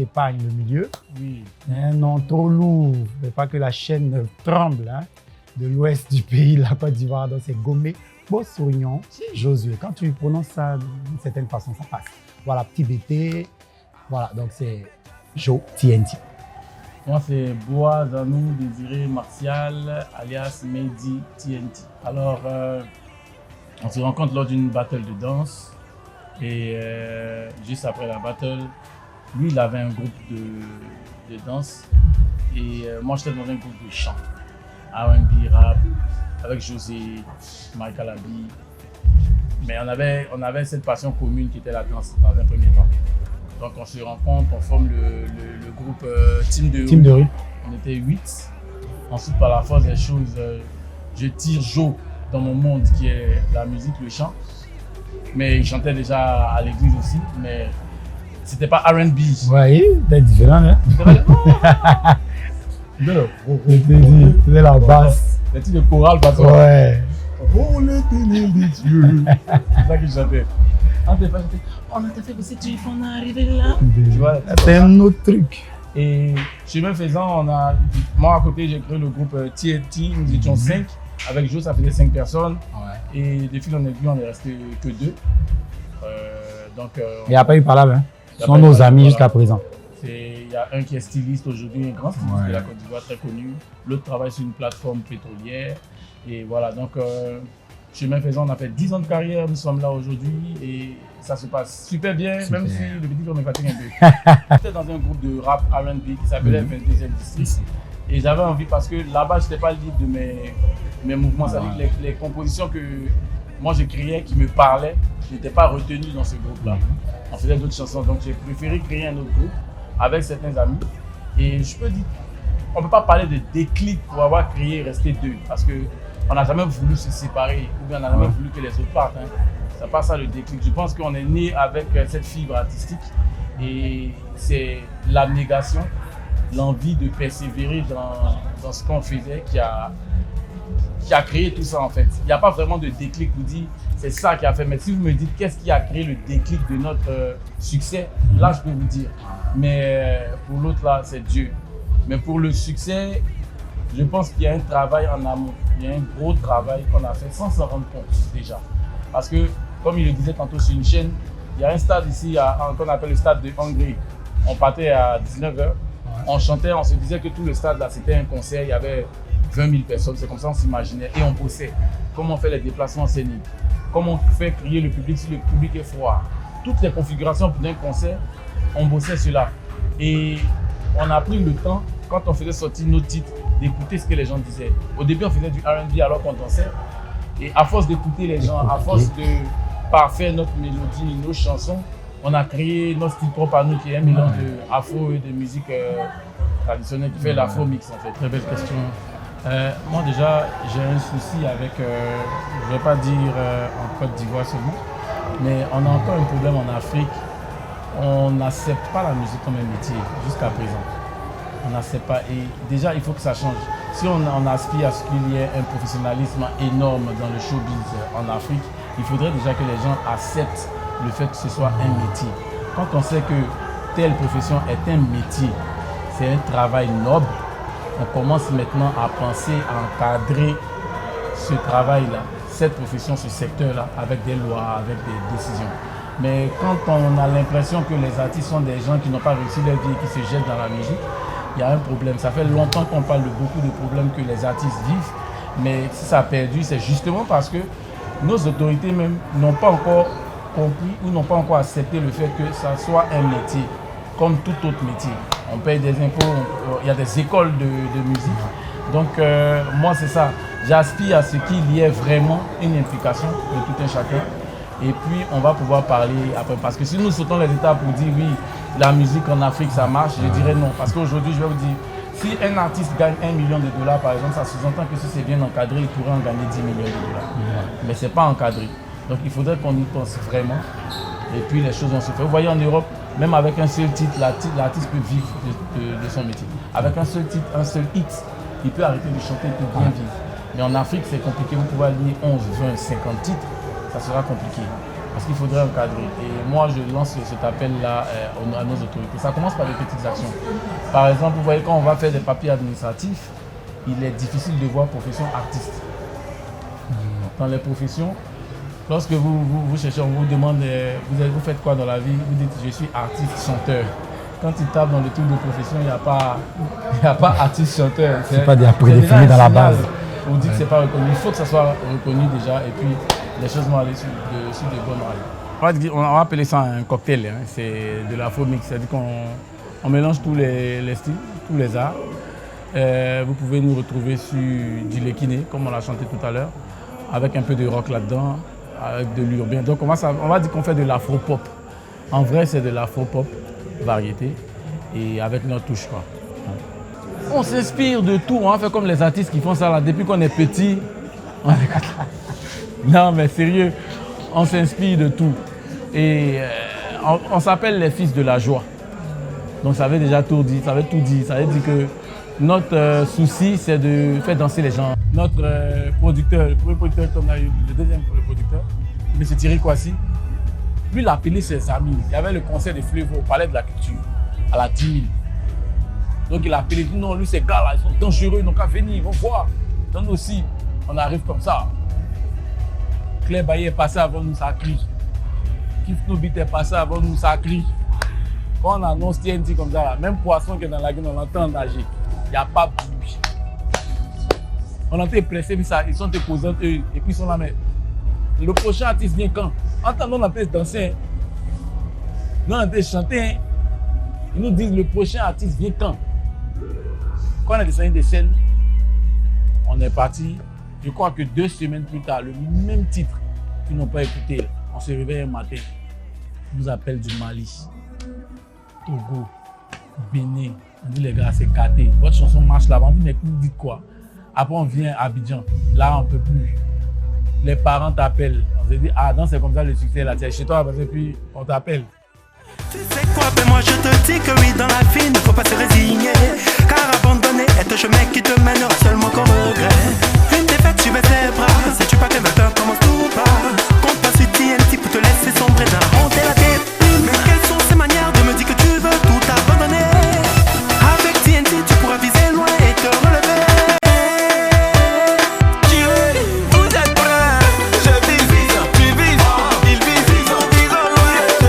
épargne le milieu. Oui. Un nom trop lourd, il ne faut pas que la chaîne tremble hein, de l'ouest du pays, la Côte d'Ivoire. Donc c'est Gomé, Bossoignon, Josué. Quand tu prononces ça d'une certaine façon, ça passe. Voilà, petit BT. Voilà, donc c'est Joe TNT. Moi, c'est Boaz Anou Désiré Martial, alias Mehdi TNT. Alors, on se rencontre lors d'une battle de danse. Et juste après la battle, lui, il avait un groupe de danse. Et moi, j'étais dans un groupe de chant. R&B, rap, avec José, Michael Abi. Mais on avait cette passion commune qui était la danse dans un premier temps. Donc on se rencontre, on forme le groupe Team de rue. On était 8. Ensuite, par la force des choses, je tire Joe dans mon monde qui est la musique, le chant. Mais il chantait déjà à l'église aussi, mais c'était pas R&B. Oui, c'était différent, hein? C'était la basse. Les titres de chorale, par exemple. Ouais. Oh, l'éternel des dieux. C'est ça qu'il chantait. On a fait que c'est tu on est arrivé là. Tu vois, c'est un autre truc. Et chemin faisant, moi à côté, j'ai créé le groupe TNT, nous étions 5. Avec Joe, ça faisait 5 personnes. Ouais. Et de fil en aiguille, on est resté que 2. Il n'y a pas eu par là, hein. Ce sont nos amis jusqu'à présent. Il y a un qui est styliste aujourd'hui, un grand styliste de la Côte d'Ivoire très connu. L'autre travaille sur une plateforme pétrolière. Et voilà, donc chemin faisant, on a fait 10 ans de carrière, nous sommes là aujourd'hui et ça se passe super bien, même si le petit me fatigue un peu. J'étais dans un groupe de rap R&B qui s'appelait 22e District et j'avais envie parce que là-bas, je n'étais pas libre de mes mouvements, c'est-à-dire que les compositions que moi je créais, qui me parlaient, je n'étais pas retenu dans ce groupe-là. On faisait d'autres chansons, donc j'ai préféré créer un autre groupe avec certains amis et je peux dire, on ne peut pas parler de déclic pour avoir créé et rester 2 parce que on n'a jamais voulu se séparer ou bien on n'a jamais voulu que les autres partent. Hein. C'est pas ça le déclic. Je pense qu'on est né avec cette fibre artistique et c'est l'abnégation, l'envie de persévérer dans ce qu'on faisait qui a créé tout ça en fait. Il n'y a pas vraiment de déclic pour dire c'est ça qui a fait. Mais si vous me dites qu'est-ce qui a créé le déclic de notre succès, là je peux vous dire. Mais pour l'autre là, c'est Dieu. Mais pour le succès, je pense qu'il y a un travail en amont. Il y a un gros travail qu'on a fait sans s'en rendre compte déjà. Parce que, comme il le disait tantôt sur une chaîne, il y a un stade ici qu'on appelle le stade de Hongrie. On partait à 19h, on chantait, on se disait que tout le stade là c'était un concert, il y avait 20 000 personnes, c'est comme ça on s'imaginait. Et on bossait. Comment on fait les déplacements scéniques, comment on fait crier le public si le public est froid. Toutes les configurations d'un concert, on bossait cela. Et on a pris le temps, quand on faisait sortir nos titres, d'écouter ce que les gens disaient. Au début, on faisait du R&B alors qu'on dansait. Et à force d'écouter les gens, à force de parfaire notre mélodie, nos chansons, on a créé notre style propre à nous, qui est un mélange d'afro et de musique traditionnelle qui fait l'afro-mix en fait. Très belle question. Moi déjà, j'ai un souci avec, je ne vais pas dire en Côte d'Ivoire seulement, mais on a encore un problème en Afrique. On n'accepte pas la musique comme un métier jusqu'à présent. On n'accepte pas et déjà il faut que ça change. Si on aspire à ce qu'il y ait un professionnalisme énorme dans le showbiz en Afrique, il faudrait déjà que les gens acceptent le fait que ce soit un métier. Quand on sait que telle profession est un métier, c'est un travail noble, on commence maintenant à penser à encadrer ce travail-là, cette profession, ce secteur-là, avec des lois, avec des décisions. Mais quand on a l'impression que les artistes sont des gens qui n'ont pas réussi leur vie et qui se jettent dans la musique, il y a un problème. Ça fait longtemps qu'on parle de beaucoup de problèmes que les artistes vivent, mais si ça a perdu, c'est justement parce que nos autorités même n'ont pas encore compris ou n'ont pas encore accepté le fait que ça soit un métier, comme tout autre métier. On paye des impôts, il y a des écoles de musique. Donc moi c'est ça, j'aspire à ce qu'il y ait vraiment une implication de tout un chacun. Et puis on va pouvoir parler après. Parce que si nous sautons les étapes pour dire oui, la musique en Afrique ça marche, je dirais non. Parce qu'aujourd'hui je vais vous dire, si un artiste gagne $1 million par exemple, ça sous-entend que si c'est bien encadré, il pourrait en gagner $10 millions. Mais c'est pas encadré. Donc il faudrait qu'on y pense vraiment. Et puis les choses vont se faire. Vous voyez en Europe, même avec un seul titre, l'artiste peut vivre de son métier. Avec un seul titre, un seul hit, il peut arrêter de chanter, il peut bien vivre. Mais en Afrique c'est compliqué, vous pouvez aligner 11, 20, 50 titres. Ça sera compliqué. Parce qu'il faudrait encadrer. Et moi, je lance cet appel-là à nos autorités. Ça commence par des petites actions. Par exemple, vous voyez, quand on va faire des papiers administratifs, il est difficile de voir profession artiste. Dans les professions, lorsque vous cherchez, on vous demande vous faites quoi dans la vie, vous dites je suis artiste chanteur. Quand il tape dans le truc de profession, il n'y a pas artiste chanteur. C'est pas prédéfini dans la base. On dit que c'est pas reconnu. Il faut que ça soit reconnu déjà et puis les choses vont aller sur de bonnes rails. On va appeler ça un cocktail. Hein. C'est de l'afro-mix. C'est-à-dire qu'on mélange tous les styles, tous les arts. Vous pouvez nous retrouver sur du Lekine, comme on l'a chanté tout à l'heure, avec un peu de rock là-dedans, avec de l'urbain. Donc on va dire qu'on fait de l'afro-pop. En vrai, c'est de l'afro-pop, variété, et avec notre touche, quoi. On s'inspire de tout, on fait comme les artistes qui font ça là. Depuis qu'on est petit, non mais sérieux, on s'inspire de tout. Et on s'appelle les fils de la joie. Donc ça veut déjà tout dire, ça veut tout dire. Ça veut dire que notre souci, c'est de faire danser les gens. Notre producteur, le premier producteur qu'on a eu, le deuxième producteur, M. Thierry Kouassi, lui, il a appelé ses amis. Il y avait le concert de Fleuve au Palais de la Culture, à la 10 000. Donc il a appelé, il dit non, lui, ces gars-là, ils sont dangereux, ils n'ont qu'à venir, ils vont voir. Donc nous aussi, on arrive comme ça. Claire Bailly est passé avant nous, ça crie. Kif Nobit est passé avant nous, ça crie. Quand on annonce TNT comme ça, là, même poisson qui est dans la gueule, on l'entend nager. Il n'y a pas de bruit. On entend pressé, ils sont déposés, et puis ils sont là, mais le prochain artiste vient quand? Entendons la pièce danser. Nous, on entend chanter. Ils nous disent le prochain artiste vient quand? Quand on a descendu des scènes, on est parti. Je crois que 2 semaines plus tard, le même titre qu'ils n'ont pas écouté, on se réveille un matin. Ils nous appellent du Mali, Togo, Bénin. On dit les gars, c'est caté. Votre chanson marche là-bas. On dit mais vous dites quoi? Après on vient à Abidjan. Là on ne peut plus. Les parents t'appellent. On se dit ah non c'est comme ça le succès là. Tu es chez toi parce que puis on t'appelle. Tu sais quoi, ben moi je te dis que oui.